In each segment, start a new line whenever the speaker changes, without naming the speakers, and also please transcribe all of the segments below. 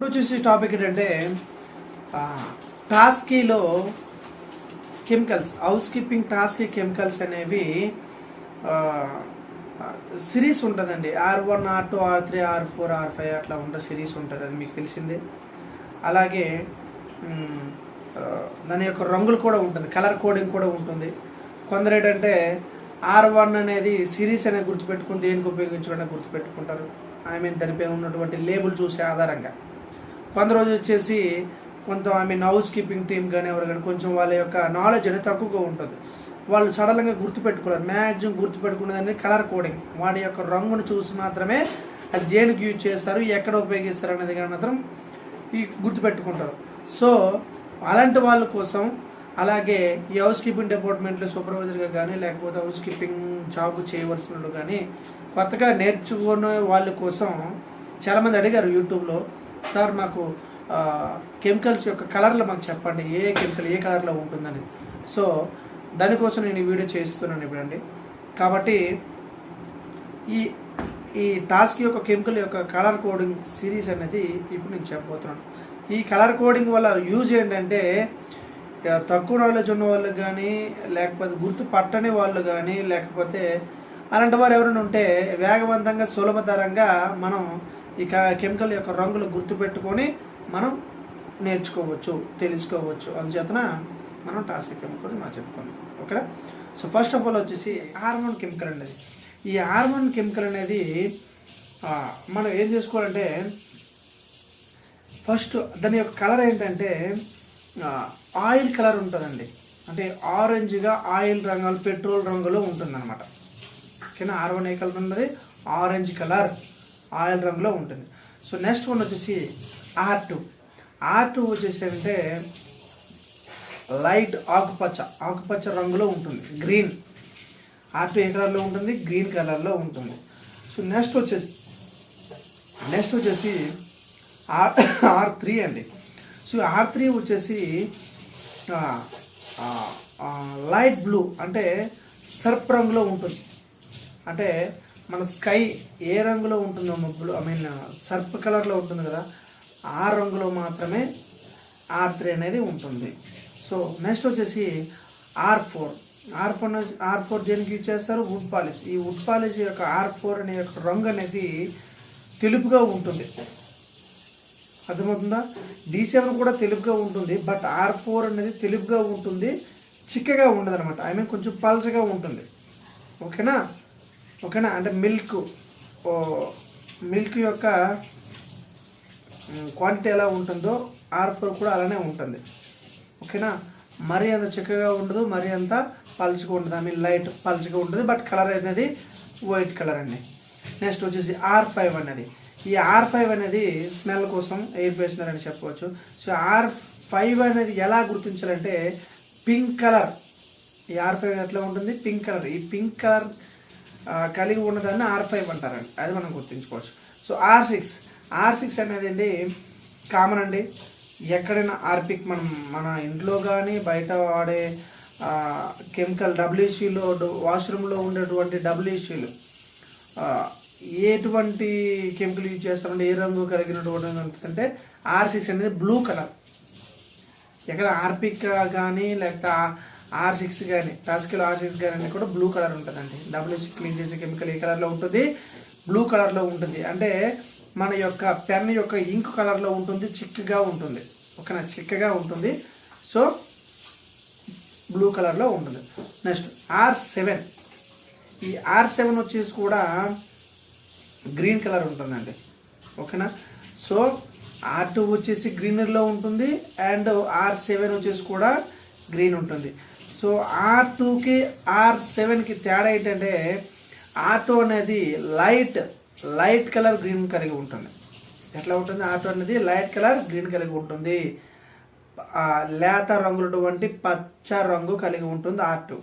వచ్చేసి టాపిక్ ఏంటంటే టాస్కీలో chemicals house keeping టాస్కీ chemicals అనేవి సిరీస్ ఉంటుందండి. R1 R2 R3 R4 R5 అట్లా ఉంటుంది, సిరీస్ ఉంటుంది, అది మీకు తెలిసిందే. అలాగే దాని యొక్క రంగులు కూడా ఉంటుంది, కలర్ కోడింగ్ కూడా ఉంటుంది. కొందరు ఏంటంటే R1 అనేది సిరీస్ అనేది గుర్తుపెట్టుకుని దేనికి ఉపయోగించడం గుర్తుపెట్టుకుంటారు, దానిపై ఉన్నటువంటి లేబుల్ చూసే ఆధారంగా. కొంత రోజు వచ్చేసి హౌస్ కీపింగ్ టీమ్ కానీ ఎవరు కానీ కొంచెం వాళ్ళ యొక్క నాలెడ్జ్ అనేది తక్కువగా ఉంటుంది, వాళ్ళు సడన్గా గుర్తుపెట్టుకోలేరు. మ్యాక్సిమం గుర్తుపెట్టుకునేది అనేది కలర్ కోడింగ్, వాడి యొక్క రంగును చూసి మాత్రమే అది దేనికి యూజ్ చేస్తారు, ఎక్కడ ఉపయోగిస్తారు అనేది కానీ మాత్రం గుర్తుపెట్టుకుంటారు. సో అలాంటి వాళ్ళ కోసం, అలాగే ఈ హౌస్ కీపింగ్ డిపార్ట్మెంట్లో సూపర్వైజర్గా కానీ లేకపోతే హౌస్ కీపింగ్ జాబ్ చేయవలసిన వాళ్ళు కానీ కొత్తగా నేర్చుకునే వాళ్ళ కోసం చాలామంది అడిగారు యూట్యూబ్లో, సార్ మాకు కెమికల్స్ యొక్క కలర్లు మాకు చెప్పండి, ఏ కెమికల్ ఏ కలర్లో ఉంటుందని. సో దానికోసం నేను ఈ వీడియో చేస్తున్నాను ఇప్పుడండి. కాబట్టి ఈ టాస్క్ యొక్క కెమికల్ యొక్క కలర్ కోడింగ్ సిరీస్ అనేది ఇప్పుడు నేను చెప్పబోతున్నాను. ఈ కలర్ కోడింగ్ వల్ల యూజ్ ఏంటంటే తక్కువ నాలెడ్జ్ ఉన్న వాళ్ళకి కానీ లేకపోతే గుర్తు పట్టని వాళ్ళు కానీ లేకపోతే అలాంటి వారు ఎవరైనా ఉంటే వేగవంతంగా సులభతరంగా మనం ఈ కెమికల్ యొక్క రంగులు గుర్తుపెట్టుకొని మనం నేర్చుకోవచ్చు, తెలుసుకోవచ్చు. అందుచేతన మనం టాస్క్ కెమికల్ మనం చెప్పుకున్నాం, ఓకేనా. సో ఫస్ట్ ఆఫ్ ఆల్ వచ్చేసి R1 కెమికల్ అనేది, ఈ R1 కెమికల్ అనేది మనం ఏం చేసుకోవాలంటే ఫస్ట్ దాని యొక్క కలర్ ఏంటంటే ఆయిల్ కలర్ ఉంటుందండి, అంటే ఆరెంజ్గా ఆయిల్ రంగులు పెట్రోల్ రంగులో ఉంటుందన్నమాట, ఓకేనా. R1 ఏ కలర్ ఉన్నది, ఆరెంజ్ కలర్ ఆయిల్ రంగులో ఉంటుంది. సో నెక్స్ట్ వన్ వచ్చేసి R2 వచ్చేసి అంటే లైట్ ఆకుపచ్చ రంగులో ఉంటుంది, గ్రీన్. R2 ఏ కలర్లో ఉంటుంది, గ్రీన్ కలర్లో ఉంటుంది. సో నెక్స్ట్ వచ్చేసి R3 అండి. సో R3 వచ్చేసి లైట్ బ్లూ, అంటే సర్ప్ రంగులో ఉంటుంది. అంటే మన స్కై ఏ రంగులో ఉంటుందో మబ్బులు సర్ప్ కలర్లో ఉంటుంది కదా, ఆ రంగులో మాత్రమే R3 అనేది ఉంటుంది. సో నెక్స్ట్ వచ్చేసి R4 దేనికి యూజ్ చేస్తారు, వుడ్ పాలిష్. ఈ వుడ్ పాలిష్ యొక్క R4 అనే యొక్క రంగు అనేది తెలుపుగా ఉంటుంది, అర్థమవుతుందా. D7 కూడా తెలుపుగా ఉంటుంది, బట్ R4 అనేది తెలుపుగా ఉంటుంది, చిక్కగా ఉండదు అనమాట, కొంచెం పల్చగా ఉంటుంది, ఓకేనా. అంటే మిల్క్ యొక్క క్వాంటిటీ ఎలా ఉంటుందో R4 కూడా అలానే ఉంటుంది, ఓకేనా. మరీ అంత చిక్కగా ఉండదు, మరీ అంత పల్చగా ఉండదు, లైట్ పల్చగా ఉంటుంది, బట్ కలర్ అనేది వైట్ కలర్ అండి. నెక్స్ట్ వచ్చేసి R5 అనేది, ఈ R5 అనేది స్మెల్ కోసం ఎయిర్ ఫ్రెషనర్ అని చెప్పవచ్చు. సో R5 అనేది ఎలా గుర్తించాలంటే పింక్ కలర్, ఈ R5 ఎట్లా ఉంటుంది, పింక్ కలర్. ఈ పింక్ కలర్ కలిగి ఉన్నదాన్ని R5 అంటారండి, అది మనం గుర్తుంచుకోవచ్చు. సో R6 అనేది అండి కామన్ అండి, ఎక్కడైనా ఆర్పిక్ మన ఇంట్లో కానీ బయట వాడే కెమికల్ WCలో వాష్రూమ్లో ఉండేటువంటి WCలు ఎటువంటి కెమికల్ యూజ్ చేస్తారంటే ఏ రంగు కలిగినటువంటి అంటే R6 అనేది బ్లూ కలర్. ఎక్కడ ఆర్పిక్ కానీ లేకపోతే R6 కానీ టాస్కిలో R6 కానీ కూడా బ్లూ కలర్ ఉంటుందండి. WC క్లీన్ చేసే కెమికల్ ఏ కలర్లో ఉంటుంది, బ్లూ కలర్లో ఉంటుంది. అంటే మన యొక్క పెన్ యొక్క ఇంక్ కలర్లో ఉంటుంది, చిక్కగా ఉంటుంది, ఓకేనా, చిక్కగా ఉంటుంది. సో బ్లూ కలర్లో ఉంటుంది. నెక్స్ట్ R7, ఈ R7 వచ్చేసి కూడా గ్రీన్ కలర్ ఉంటుందండి, ఓకేనా. సో R2 వచ్చేసి గ్రీనర్లో ఉంటుంది అండ్ R7 వచ్చేసి కూడా గ్రీన్ ఉంటుంది. సో R2కి R7కి తేడా ఏంటంటే R2 అనేది లైట్ కలర్ గ్రీన్ కలిగి ఉంటుంది. ఎట్లా ఉంటుంది, R2 అనేది లైట్ కలర్ గ్రీన్ కలిగి ఉంటుంది, లేత రంగులటువంటి పచ్చ రంగు కలిగి ఉంటుంది R2.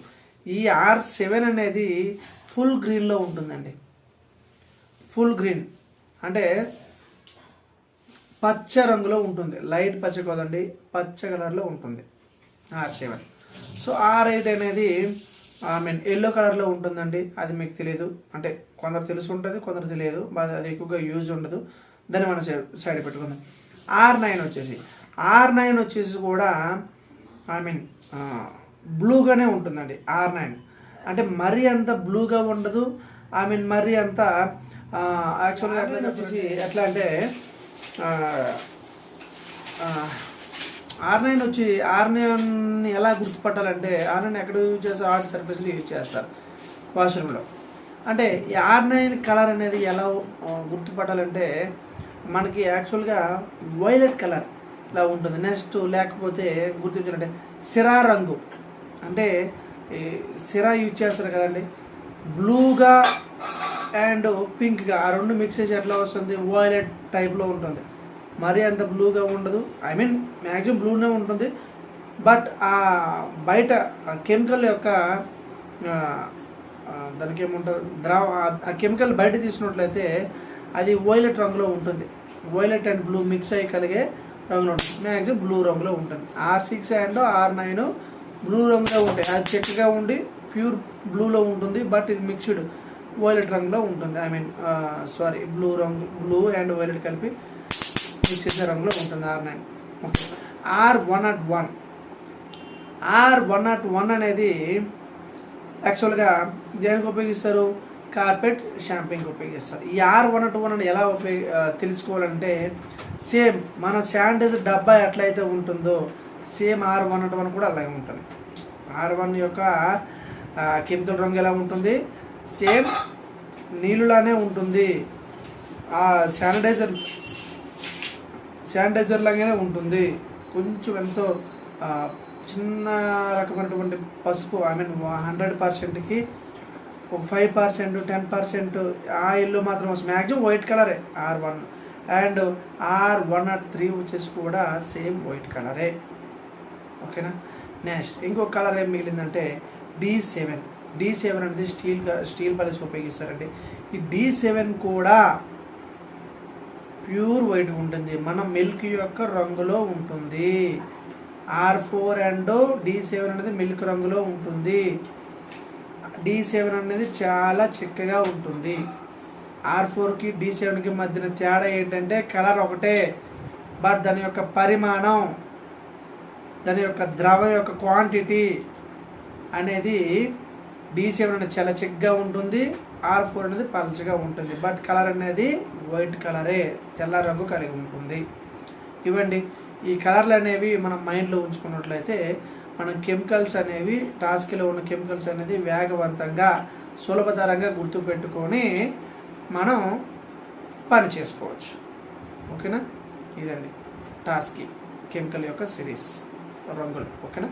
ఈ R7 అనేది ఫుల్ గ్రీన్లో ఉంటుందండి, ఫుల్ గ్రీన్ అంటే పచ్చ రంగులో ఉంటుంది, లైట్ పచ్చ కాదండి, పచ్చ కలర్లో ఉంటుంది R7. సో R8 అనేది ఎల్లో కలర్లో ఉంటుందండి, అది మీకు తెలియదు, అంటే కొందరు తెలుసు ఉంటుంది, కొందరు తెలియదు, అది ఎక్కువగా యూజ్ ఉండదు, దాన్ని మనం సైడ్ పెట్టుకుందాం. R9 వచ్చేసి కూడా ఐ మీన్ బ్లూగానే ఉంటుందండి. R9 అంటే మరీ అంత బ్లూగా ఉండదు, ఐ మీన్ మరీ అంత యాక్చువల్గా వచ్చేసి ఎట్లా అంటే R9 ఎలా గుర్తుపట్టాలంటే R9 ఎక్కడ యూజ్ చేస్తారు, ఆర్ట్ సర్ఫేస్లో యూజ్ చేస్తారు వాష్రూమ్లో. అంటే ఈ R9 కలర్ అనేది ఎలా గుర్తుపట్టాలంటే మనకి యాక్చువల్గా వైలెట్ కలర్ ఇలా ఉంటుంది. నెక్స్ట్ లేకపోతే గుర్తించాలంటే సిరా రంగు, అంటే సిరా యూజ్ చేస్తారు కదండి, బ్లూగా అండ్ పింక్గా ఆ రెండు మిక్స్ చేసి ఎట్లా వస్తుంది, వైలెట్ టైప్లో ఉంటుంది. మరీ అంత బ్లూగా ఉండదు, ఐ మీన్ మ్యాక్సిమం బ్లూనే ఉంటుంది. బట్ ఆ బయట కెమికల్ యొక్క దానికి ఏముంటుంది ఆ కెమికల్ బయట తీసుకున్నట్లయితే అది వైలెట్ రంగులో ఉంటుంది. వైలెట్ అండ్ బ్లూ మిక్స్ అయ్యి కలిగే రంగులో ఉంటుంది. మ్యాక్సిమం బ్లూ రంగులో ఉంటుంది. R6 అండ్ R9 బ్లూ రంగులో ఉంటాయి. అది చెక్కగా ఉండి ప్యూర్ బ్లూలో ఉంటుంది, బట్ ఇది మిక్స్డ్ వైలెట్ రంగులో ఉంటుంది. I mean sorry blue and violet కలిపి మిక్స్ చేసే రంగులో ఉంటుంది R9. ఓకే. R101 అనేది యాక్చువల్గా దేనికి ఉపయోగిస్తారు, కార్పెట్ షాంపింగ్కి ఉపయోగిస్తారు. ఈ R101 ఎలా తెలుసుకోవాలంటే సేమ్ మన శానిటైజర్ డబ్బా ఎట్లయితే ఉంటుందో సేమ్ R101 కూడా అలాగే ఉంటుంది. R1 యొక్క కెమికల్ రంగు ఎలా ఉంటుంది, సేమ్ నీళ్ళలానే ఉంటుంది. ఆ శానిటైజర్ లాగానే ఉంటుంది. కొంచెం ఎంతో చిన్న రకమైనటువంటి పసుపు, ఐ మీన్ 100%కి ఒక 5%, 10% ఆయిల్ మాత్రం వస్తుంది. మ్యాక్సిమం వైట్ కలరే R1. అండ్ R103 వచ్చేసి కూడా సేమ్ వైట్ కలరే. ఓకేనా. నెక్స్ట్ ఇంకొక కలర్ ఏం మిగిలిందంటే D7 అనేది స్టీల్ పాలిష్ ఉపయోగిస్తారండి. ఈ D7 కూడా ప్యూర్ వైట్ ఉంటుంది, మన మిల్క్ యొక్క రంగులో ఉంటుంది. R4 అండ్ D7 అనేది మిల్క్ రంగులో ఉంటుంది. D7 అనేది చాలా చిక్కగా ఉంటుంది. R4కి D7కి మధ్యన తేడా ఏంటంటే కలర్ ఒకటే, బట్ దాని యొక్క పరిమాణం, దాని యొక్క ద్రవం యొక్క క్వాంటిటీ అనేది D7 అనేది చాలా చిక్కగా ఉంటుంది, R4 అనేది పల్చగా ఉంటుంది. బట్ కలర్ అనేది వైట్ కలరే, తెల్ల రంగు కలిగి ఉంటుంది. ఇవ్వండి ఈ కలర్లు అనేవి మనం మైండ్లో ఉంచుకున్నట్లయితే మనం కెమికల్స్ అనేవి టాస్క్లో ఉన్న కెమికల్స్ అనేది వేగవంతంగా సులభతరంగా గుర్తుపెట్టుకొని మనం పని చేసుకోవచ్చు. ఓకేనా. ఇదండి టాస్క్ కెమికల్ యొక్క సిరీస్ రంగులు. ఓకేనా.